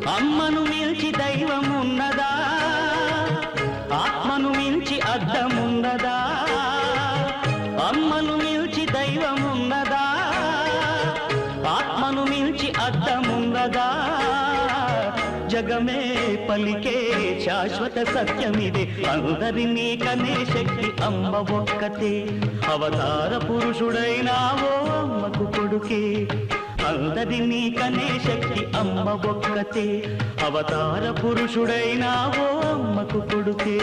అమ్మను మిల్చి దైవమున్నదా, ఆత్మను మిల్చి అద్దమున్నదా? అమ్మను మిల్చి దైవమున్నదా, ఆత్మను మిల్చి అద్దమున్నదా? జగమే పలికే శాశ్వత సత్యమిదే, అందరినీ కనే శక్తి అమ్మ ఒక్కతే. అవతార పురుషుడైనావో అమ్మకు కొడుకే, అందరినీ కనే శక్తి అమ్మ ఒక్కతే. అవతార పురుషుడైనావో అమ్మకు కొడుకే.